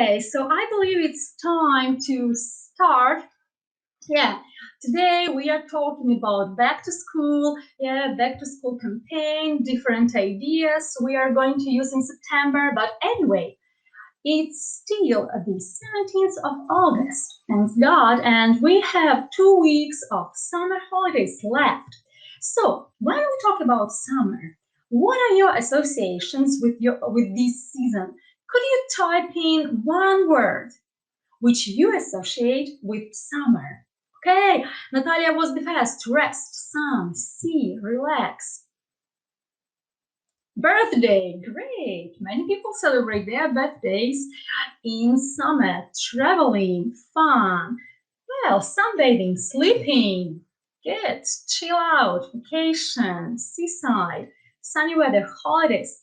Okay, so I believe it's time to start. Today we are talking about back to school, back to school campaign, different ideas we are going to use in September. But anyway, it's still the 17th of August, thank God, and we have 2 weeks of summer holidays left. So when we talk about summer, what are your associations with this season? Could you type in one word which you associate with summer? Okay, Natalia was the first. Rest, sun, sea, relax. Birthday, great. Many people celebrate their birthdays in summer. Traveling, fun. Well, sunbathing, sleeping. Good. Chill out, vacation, seaside, sunny weather, holidays,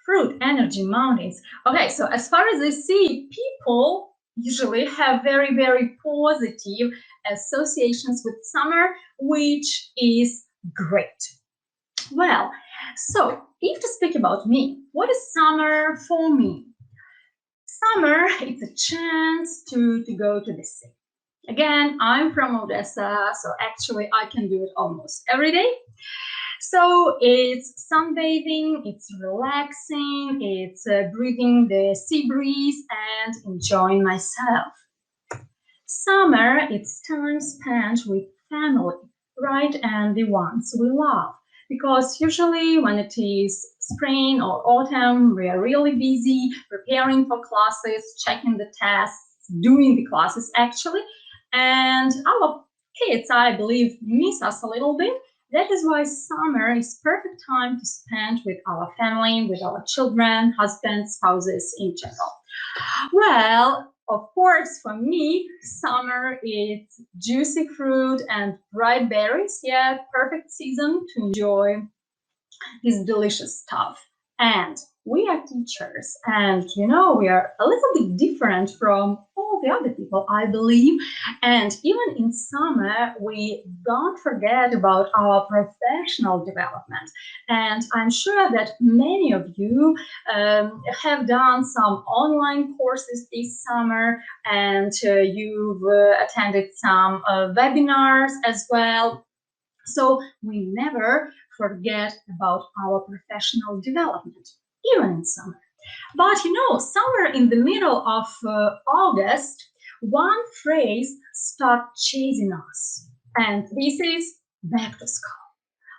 fruit, energy, mountains. Okay, so as far as I see, people usually have very, very positive associations with summer, which is great. Well, so if to speak about me, what is summer for me? Summer, it's a chance to go to the sea. Again, I'm from Odessa, so actually I can do it almost every day. So it's sunbathing, it's relaxing, it's breathing the sea breeze and enjoying myself. Summer, it's time spent with family, right, and the ones we love. Because usually when it is spring or autumn, we are really busy preparing for classes, checking the tests, doing the classes actually. And our kids, I believe, miss us a little bit. That is why summer is perfect time to spend with our family, with our children, husbands, spouses in general. Well, of course, for me, summer is juicy fruit and ripe berries. Yeah, perfect season to enjoy this delicious stuff. And we are teachers, and we are a little bit different from all the other people, I believe. And even in summer, we don't forget about our professional development. And I'm sure that many of you have done some online courses this summer, and you've attended some webinars as well. So we never forget about our professional development, even in summer. But somewhere in the middle of August, one phrase starts chasing us, and this is back to school.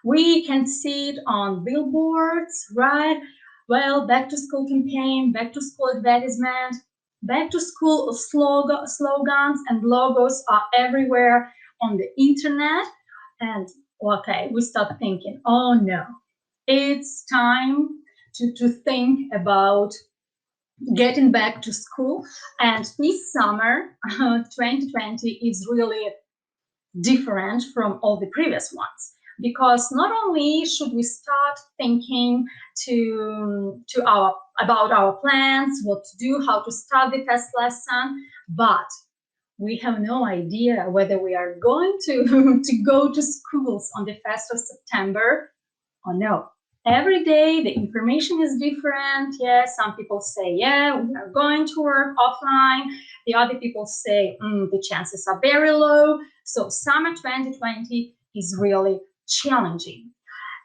We can see it on billboards, right? Well, back to school campaign, back to school advertisement, back to school slogans and logos are everywhere on the internet. And okay, we start thinking, oh no, it's time to think about getting back to school. And this summer, 2020 is really different from all the previous ones. Because not only should we start thinking about our plans, what to do, how to start the first lesson, but we have no idea whether we are going to go to schools on the 1st of September or no. Every day the information is different. Yeah, some people say, yeah, we are going to work offline. The other people say, the chances are very low. So summer 2020 is really challenging.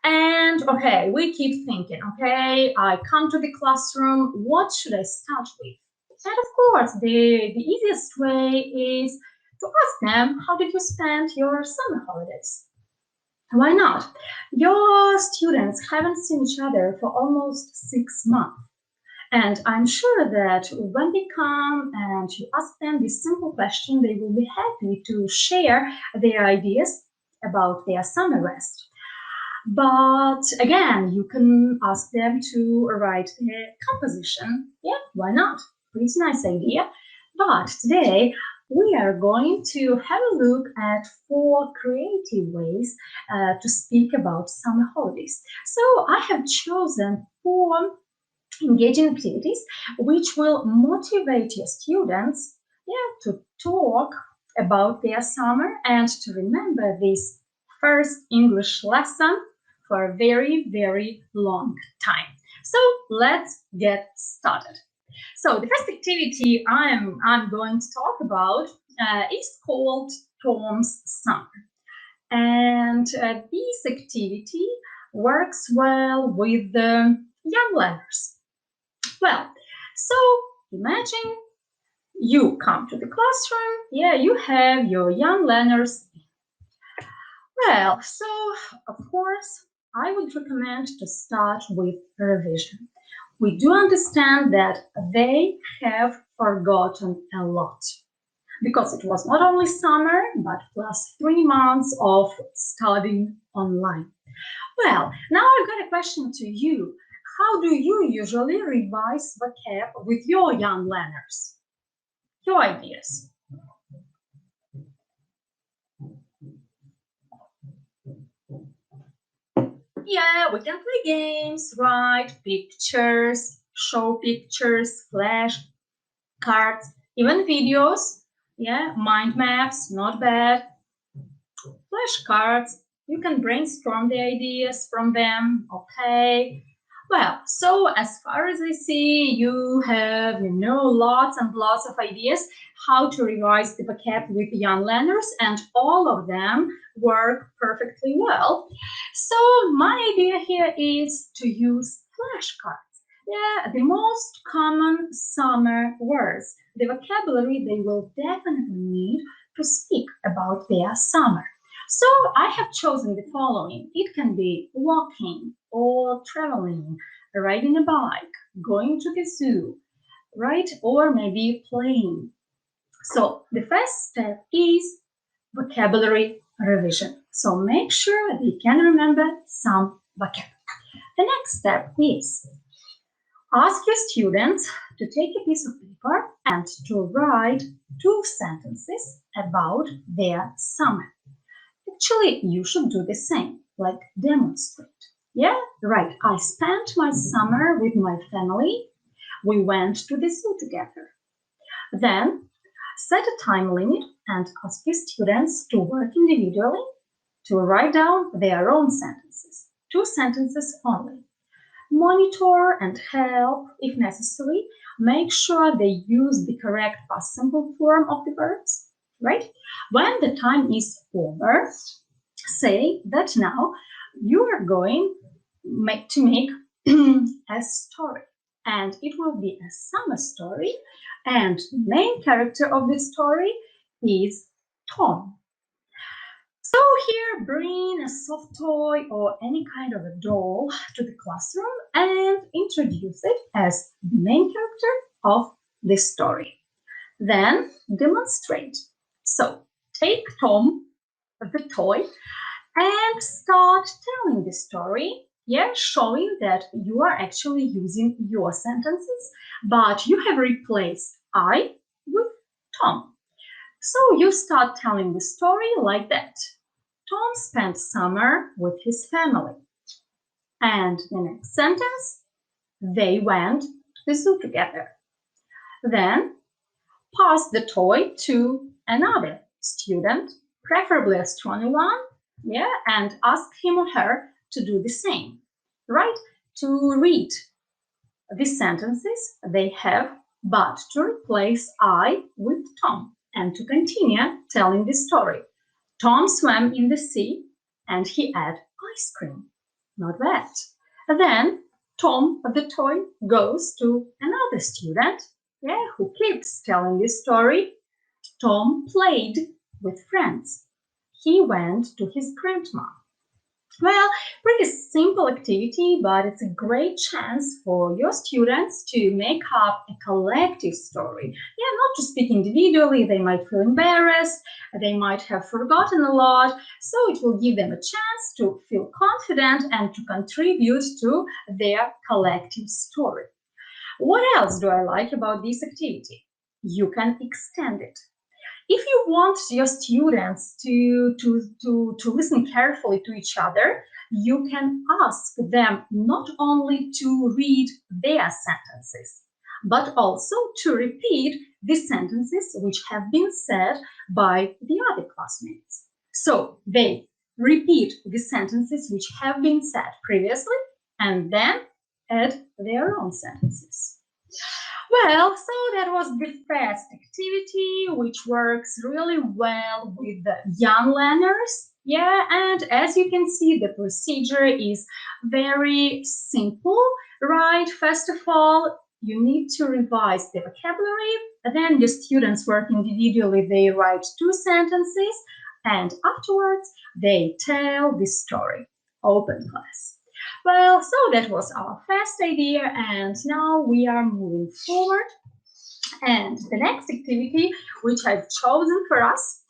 And okay, we keep thinking, okay, I come to the classroom, what should I start with? And of course, the easiest way is to ask them, how did you spend your summer holidays? Why not? Your students haven't seen each other for almost 6 months. And I'm sure that when they come and you ask them this simple question, they will be happy to share their ideas about their summer rest. But again, you can ask them to write a composition. Yeah, why not? Pretty nice idea. But today we are going to have a look at 4 creative ways to speak about summer holidays. So I have chosen 4 engaging activities which will motivate your students to talk about their summer and to remember this first English lesson for a very, very long time. So let's get started. So the first activity I'm going to talk about is called Tom's Summer. And this activity works well with the young learners. Well, so imagine you come to the classroom, you have your young learners. Well, so of course, I would recommend to start with revision. We do understand that they have forgotten a lot because it was not only summer, but plus 3 months of studying online. Well, now I've got a question to you. How do you usually revise vocab with your young learners? Your ideas. Yeah, we can play games, write pictures, show pictures, flash cards, even videos. Yeah, mind maps, not bad. Flashcards, you can brainstorm the ideas from them, okay. Well, so as far as I see, you have, lots and lots of ideas how to revise the vocab with young learners, and all of them work perfectly well. So my idea here is to use flashcards. Yeah, the most common summer words, the vocabulary they will definitely need to speak about their summer. So I have chosen the following. It can be walking or traveling, riding a bike, going to the zoo, right? Or maybe playing. So the first step is vocabulary revision. So make sure they can remember some vocab. The next step is ask your students to take a piece of paper and to write 2 sentences about their summer. Actually, you should do the same, like demonstrate. Yeah, right. I spent my summer with my family. We went to the zoo together. Then set a time limit and ask your students to work individually to write down their own sentences. 2 sentences only. Monitor and help if necessary. Make sure they use the correct past simple form of the verbs, right? When the time is over, say that now you are going to make a story, and it will be a summer story, and the main character of the story is Tom. So here, bring a soft toy or any kind of a doll to the classroom and introduce it as the main character of this story. Then demonstrate. So take Tom, the toy, and start telling the story, showing that you are actually using your sentences, but you have replaced I with Tom. So you start telling the story like that. Tom spent summer with his family. And the next sentence, they went to the zoo together. Then pass the toy to another student, preferably a stronger one, and ask him or her to do the same, right? To read the sentences they have, but to replace I with Tom and to continue telling the story. Tom swam in the sea and he ate ice cream. Not bad. Then Tom, the toy, goes to another student, who keeps telling the story. Tom played with friends. He went to his grandma. Well, pretty simple activity, but it's a great chance for your students to make up a collective story. Not to speak individually, they might feel embarrassed, they might have forgotten a lot, so it will give them a chance to feel confident and to contribute to their collective story. What else do I like about this activity? You can extend it. If you want your students to listen carefully to each other, you can ask them not only to read their sentences, but also to repeat the sentences which have been said by the other classmates. So they repeat the sentences which have been said previously and then add their own sentences. Well, so that was the first activity, which works really well with the young learners. Yeah, and as you can see, the procedure is very simple, right? First of all, you need to revise the vocabulary. Then the students work individually. They write 2 sentences, and afterwards they tell the story. Open class. Well, so that was our first idea, and now we are moving forward. And the next activity, which I've chosen for us,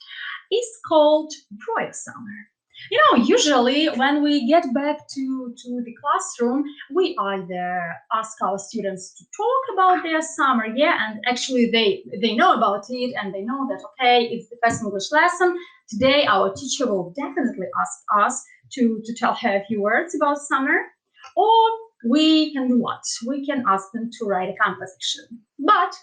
is called Draw a Summer. You know, usually when we get back to the classroom, we either ask our students to talk about their summer, yeah, and actually they know about it and they know that, okay, it's the first English lesson. Today our teacher will definitely ask us to tell her a few words about summer. Or we can do what? We can ask them to write a composition. But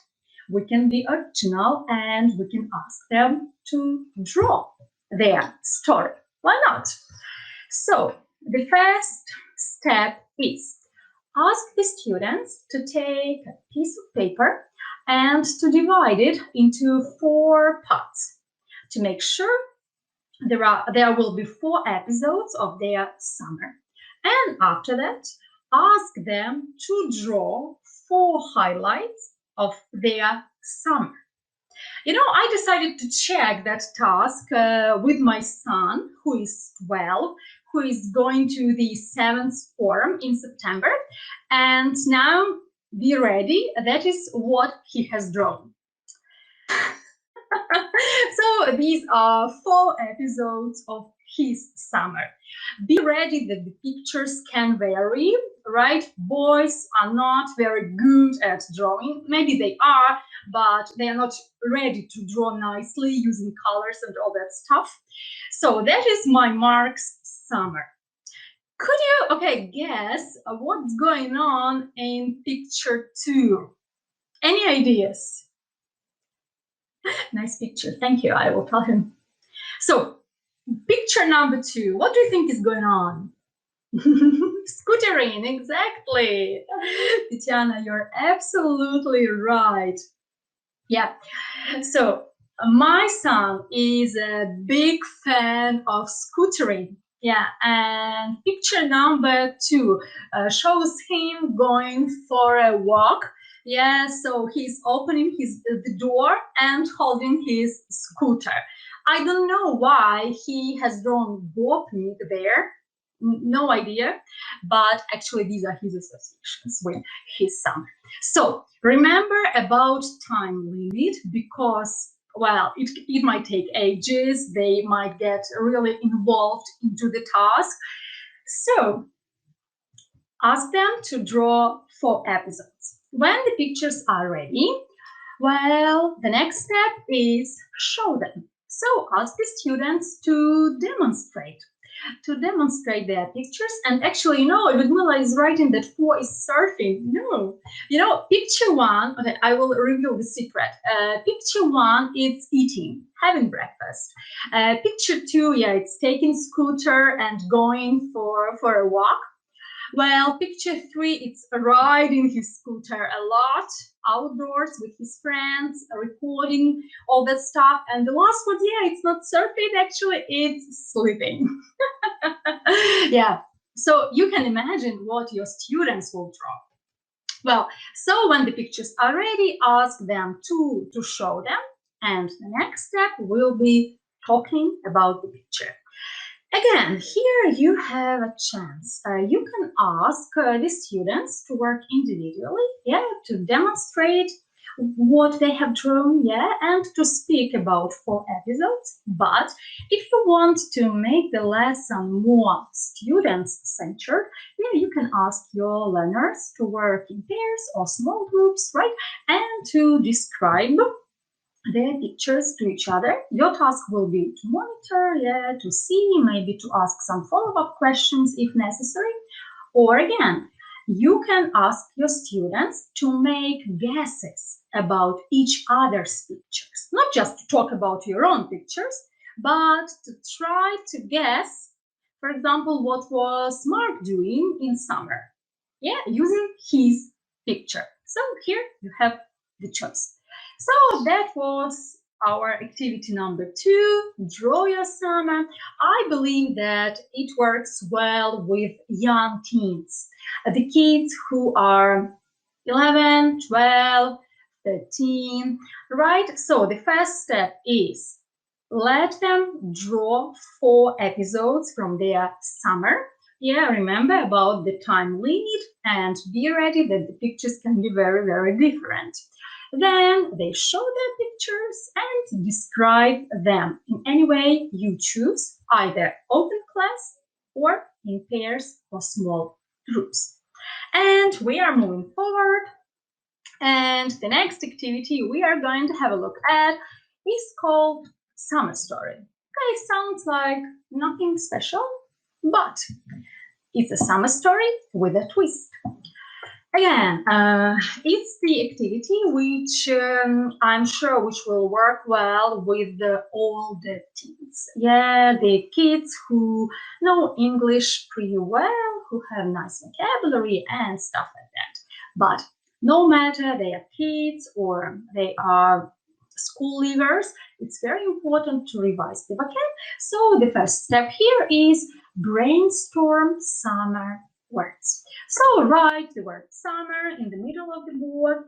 we can be original and we can ask them to draw their story. Why not? So the first step is ask the students to take a piece of paper and to divide it into 4 parts to make sure there will be 4 episodes of their summer. And after that, ask them to draw 4 highlights of their summer. You know, I decided to check that task with my son, who is 12, who is going to the 7th form in September. And now, be ready, that is what he has drawn. So these are 4 episodes of his summer. Be ready that the pictures can vary, right? Boys are not very good at drawing. Maybe they are, but they are not ready to draw nicely using colors and all that stuff. So that is my Mark's summer. Could you, okay, guess what's going on in picture 2? Any ideas? Nice picture, thank you, I will tell him. So, picture number 2, what do you think is going on? Scootering, exactly. Tatiana, you're absolutely right. Yeah, so my son is a big fan of scootering. Yeah, and picture number 2 shows him going for a walk. Yeah, so he's opening the door and holding his scooter. I don't know why he has drawn Gopnik there. No idea, but actually these are his associations with his summer. So remember about time limit, because, well, it might take ages. They might get really involved into the task. So ask them to draw 4 episodes. When the pictures are ready, well, the next step is show them. So ask the students to demonstrate their pictures. And actually, you know, Ludmila is writing that 4 is surfing. No, you know, picture 1, okay, I will reveal the secret. Picture 1 is eating, having breakfast. Picture 2, yeah, it's taking scooter and going for a walk. Well, picture 3, it's riding his scooter a lot, outdoors with his friends, recording all that stuff. And the last one, yeah, it's not surfing, actually, it's sleeping. Yeah, so you can imagine what your students will draw. Well, so when the pictures are ready, ask them to show them. And the next step will be talking about the picture. Again, here you have a chance. You can ask the students to work individually, yeah, to demonstrate what they have drawn, yeah, and to speak about 4 episodes. But if you want to make the lesson more student-centered, yeah, you can ask your learners to work in pairs or small groups, right, and to describe their pictures to each other. Your task will be to monitor, yeah, to see, maybe to ask some follow-up questions if necessary. Or again, you can ask your students to make guesses about each other's pictures. Not just to talk about your own pictures, but to try to guess, for example, what was Mark doing in summer, yeah, using his picture. So here you have the choice. So that was our activity number 2, draw your summer. I believe that it works well with young teens, the kids who are 11, 12, 13, right? So the first step is let them draw 4 episodes from their summer. Yeah, remember about the time limit and be ready that the pictures can be very, very different. Then they show their pictures and describe them in any way you choose, either open class or in pairs or small groups. And we are moving forward. And the next activity we are going to have a look at is called Summer Story. Okay, sounds like nothing special, but it's a summer story with a twist. Again, it's the activity which I'm sure which will work well with all the teens. Yeah, the kids who know English pretty well, who have nice vocabulary and stuff like that. But no matter they are kids or they are school leavers, it's very important to revise the vocab. So the first step here is brainstorm summer words. So write the word summer in the middle of the board,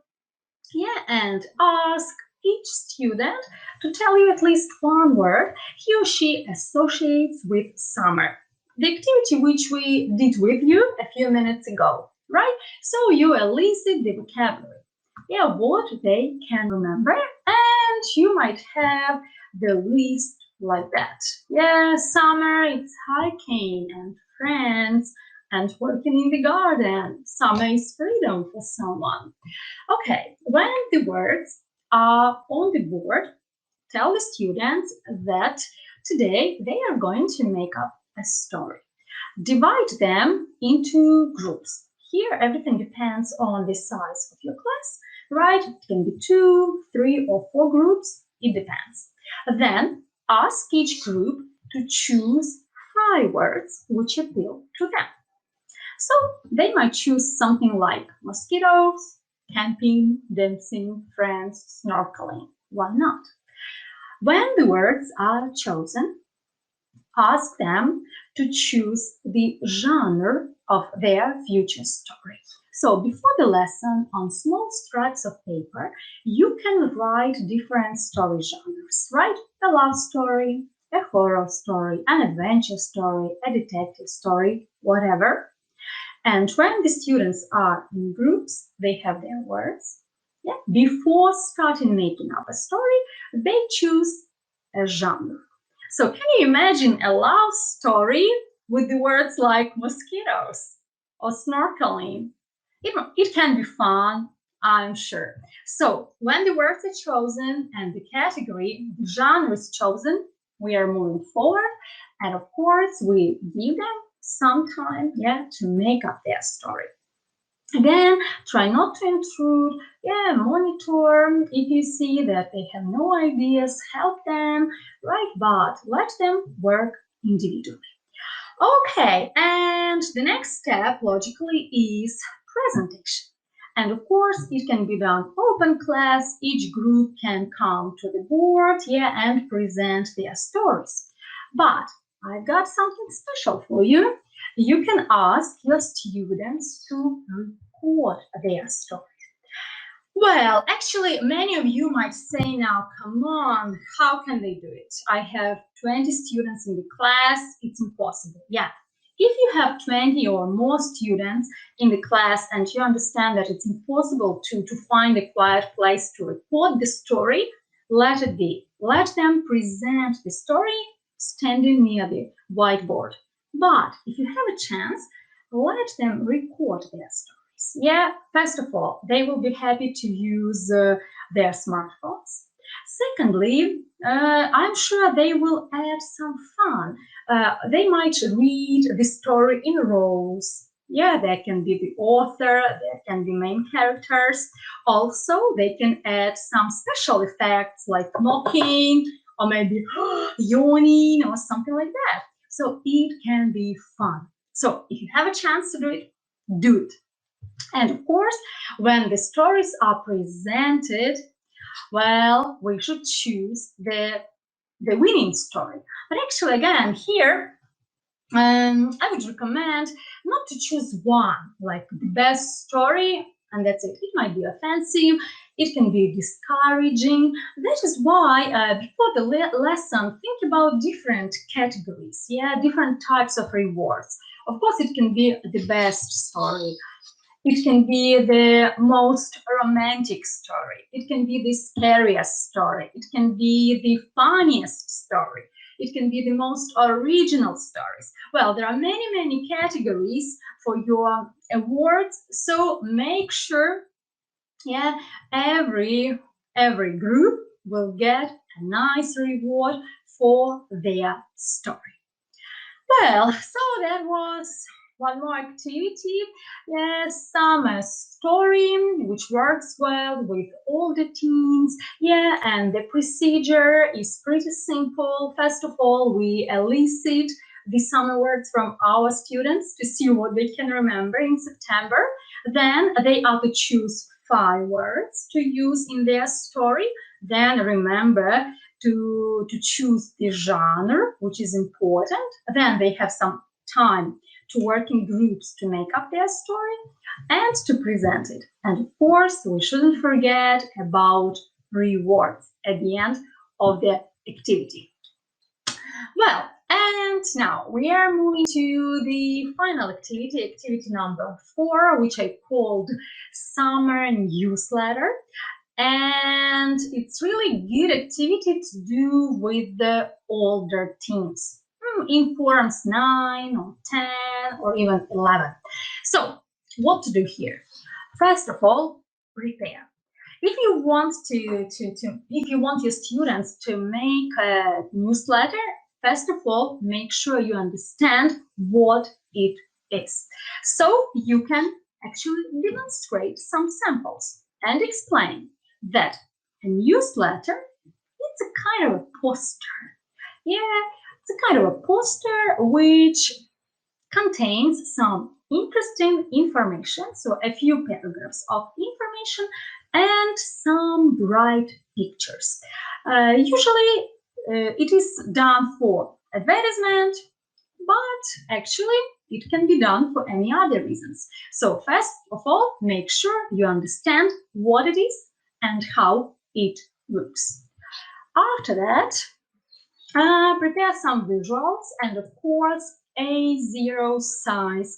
yeah, and ask each student to tell you at least one word he or she associates with summer. The activity which we did with you a few minutes ago, right? So you elicit the vocabulary, yeah, what they can remember, and you might have the list like that. Yeah, summer, it's hiking and friends and working in the garden. Summer is freedom for someone. Okay, when the words are on the board, tell the students that today they are going to make up a story. Divide them into groups. Here, everything depends on the size of your class, right? It can be 2, 3, or 4 groups. It depends. Then ask each group to choose 5 words which appeal to them. So they might choose something like mosquitoes, camping, dancing, friends, snorkeling. Why not? When the words are chosen, ask them to choose the genre of their future story. So before the lesson, on small strips of paper, you can write different story genres, right? A love story, a horror story, an adventure story, a detective story, whatever. And when the students are in groups, they have their words. Yeah? Before starting making up a story, they choose a genre. So can you imagine a love story with the words like mosquitoes or snorkeling? It can be fun, I'm sure. So when the words are chosen and the category, the genre is chosen, we are moving forward. And of course, we give them some time, yeah, to make up their story. Again, try not to intrude, yeah, monitor. If you see that they have no ideas, help them, right? But let them work individually. Okay, and the next step, logically, is presentation. And of course, it can be done open class. Each group can come to the board, yeah, and present their stories. But I've got something special for you. You can ask your students to record their story. Well, actually, many of you might say now, come on, how can they do it? I have 20 students in the class, it's impossible. Yeah, if you have 20 or more students in the class and you understand that it's impossible to find a quiet place to record the story, let it be. Let them present the story standing near the whiteboard. But if you have a chance, let them record their story. Yeah, first of all, they will be happy to use their smartphones. Secondly, I'm sure they will add some fun. They might read the story in rows. Yeah, there can be the author, there can be main characters. Also, they can add some special effects like mocking or maybe yawning or something like that. So it can be fun. So if you have a chance to do it, do it. And of course, when the stories are presented, well, we should choose the winning story. But actually, again, here, I would recommend not to choose one, like the best story, and that's it. It might be offensive, it can be discouraging. That is why before the lesson, think about different categories, different types of rewards. Of course, it can be the best story. It can be the most romantic story. It can be the scariest story. It can be the funniest story. It can be the most original stories. Well, there are many, many categories for your awards. So make sure, every group will get a nice reward for their story. Well, so that was one more activity, summer story, which works well with all the teens. And the procedure is pretty simple. First of all, we elicit the summer words from our students to see what they can remember in September. Then they are to choose 5 words to use in their story. Then remember to choose the genre, which is important. Then they have some time to work in groups to make up their story and to present it. And of course, we shouldn't forget about rewards at the end of the activity. Well, and now we are moving to the final activity, activity number 4, which I called Summer Newsletter. And it's really good activity to do with the older teens in forms 9 or 10 or even 11. So what to do here? First of all, prepare. If you want if you want your students to make a newsletter, first of all, make sure you understand what it is. So you can actually demonstrate some samples and explain that a newsletter is a kind of a poster. It's a kind of a poster which contains some interesting information, so a few paragraphs of information and some bright pictures. Usually it is done for advertisement, but actually it can be done for any other reasons. So first of all, make sure you understand what it is and how it looks. After that, prepare some visuals and of course A0 size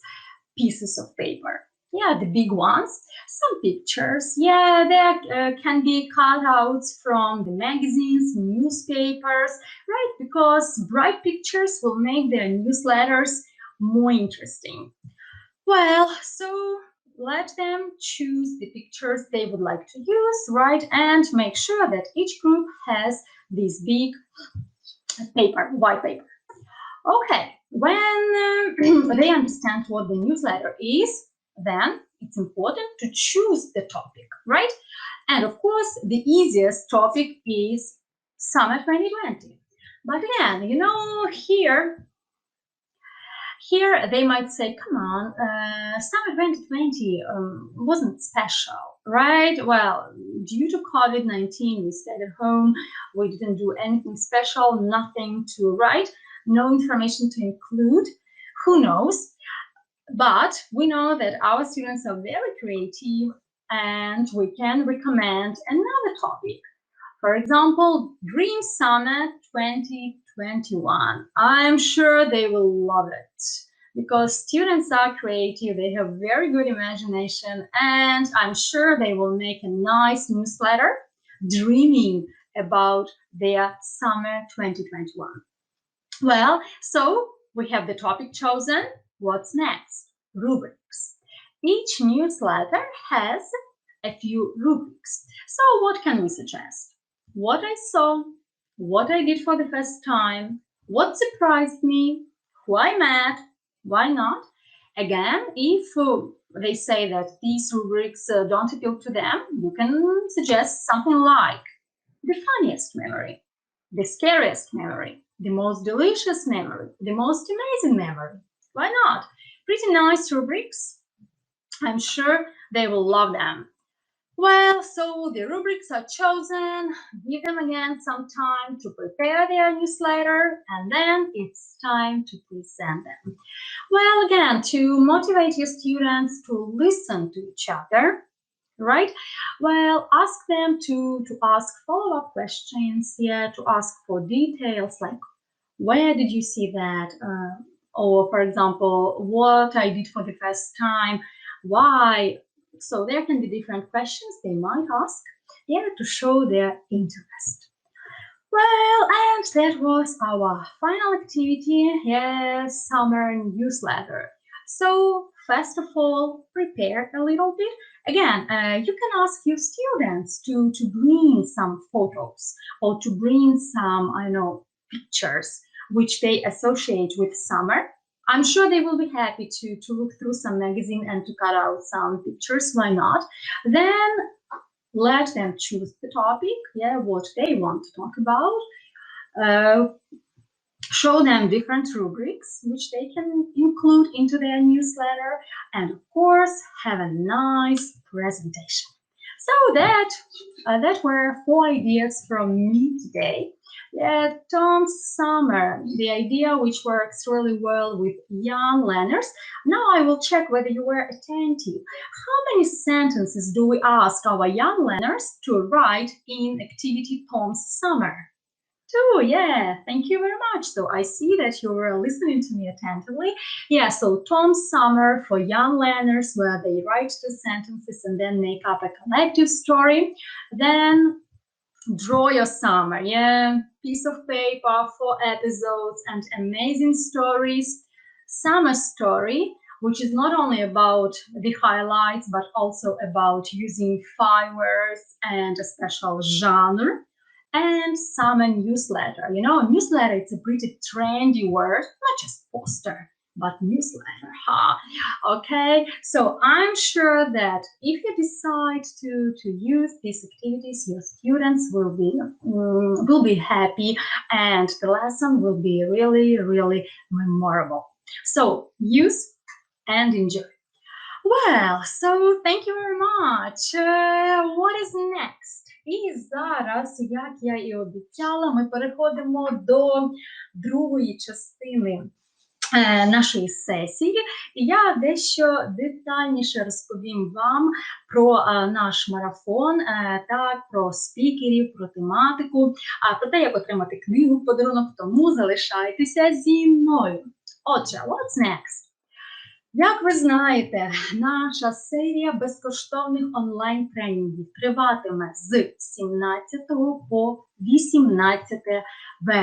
pieces of paper. The big ones, some pictures. There can be cutouts from the magazines, newspapers, right? Because bright pictures will make their newsletters more interesting. Well, so let them choose the pictures they would like to use, right? And make sure that each group has this big paper, white paper. Okay, when they understand what the newsletter is, then it's important to choose the topic, right? And of course, the easiest topic is Summer 2020. But again, here they might say, come on, Summer 2020 wasn't special, right? Well, due to COVID-19, we stayed at home, we didn't do anything special, nothing to write, no information to include, who knows? But we know that our students are very creative and we can recommend another topic. For example, Dream Summer 2021. I'm sure they will love it because students are creative, they have very good imagination, and I'm sure they will make a nice newsletter dreaming about their Summer 2021. Well, so we have the topic chosen. What's next? Rubrics. Each newsletter has a few rubrics. So what can we suggest? What I saw, what I did for the first time, what surprised me, who I met, why not? Again, if they say that these rubrics don't appeal to them, you can suggest something like the funniest memory, the scariest memory, the most delicious memory, the most amazing memory. Why not? Pretty nice rubrics. I'm sure they will love them. Well, so the rubrics are chosen. Give them again some time to prepare their newsletter, and then it's time to present them. Well, again, to motivate your students to listen to each other, right? Well, ask them to ask follow-up questions, to ask for details like where did you see that? Or, for example, what I did for the first time, why? So there can be different questions they might ask, to show their interest. Well, and that was our final activity, summer newsletter. So, first of all, prepare a little bit. Again, you can ask your students to bring some photos or to bring some, pictures which they associate with summer. I'm sure they will be happy to look through some magazine and to cut out some pictures. Why not? Then let them choose the topic, what they want to talk about. Show them different rubrics which they can include into their newsletter, and of course have a nice presentation. So that were 4 ideas from me today. Tom's summer, the idea which works really well with young learners. Now I will check whether you were attentive. How many sentences do we ask our young learners to write in activity Tom's summer? 2, thank you very much. So I see that you were listening to me attentively. So Tom's summer for young learners, where they write 2 sentences and then make up a collective story. Then draw your summer, piece of paper, 4 episodes and amazing stories. Summer story, which is not only about the highlights, but also about using 5 words and a special genre. And summer newsletter. Newsletter, it's a pretty trendy word, not just poster, but newsletter. Okay, so I'm sure that if you decide to use these activities, your students will be happy, and the lesson will be really, really memorable. So use and enjoy. Well, so thank you very much. What is next? І зараз, як я і обіцяла, ми переходимо до другої частини нашої сесії. І я дещо детальніше розповім вам про наш марафон, про спікерів, про тематику, про те, як отримати книгу в подарунок, тому залишайтеся зі мною. Отже, what's next? Як ви знаєте, наша серія безкоштовних онлайн-тренінгів триватиме з 17 по 18 вересня.